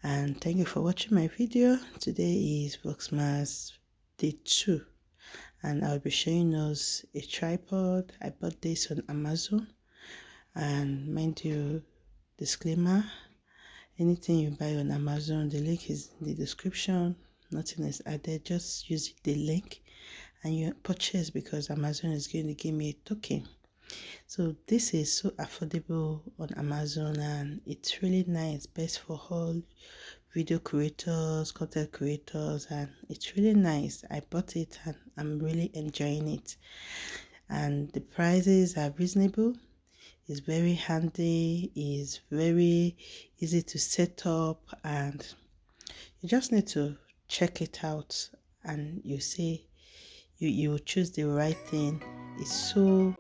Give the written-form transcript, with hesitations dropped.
and thank you for watching my video. Today is Vlogmas day 2 and I'll be showing us a tripod. I bought this on Amazon, and mind you, disclaimer, anything you buy on Amazon, the link is in the description. Nothing is added, just use the link and you purchase because Amazon is going to give me a token. So this is so affordable on Amazon and it's really nice, best for all video creators, content creators, and it's really nice. I bought it and I'm really enjoying it, and the prices are reasonable. It's very handy, it's very easy to set up, and you just need to check it out and you see you choose the right thing. It's so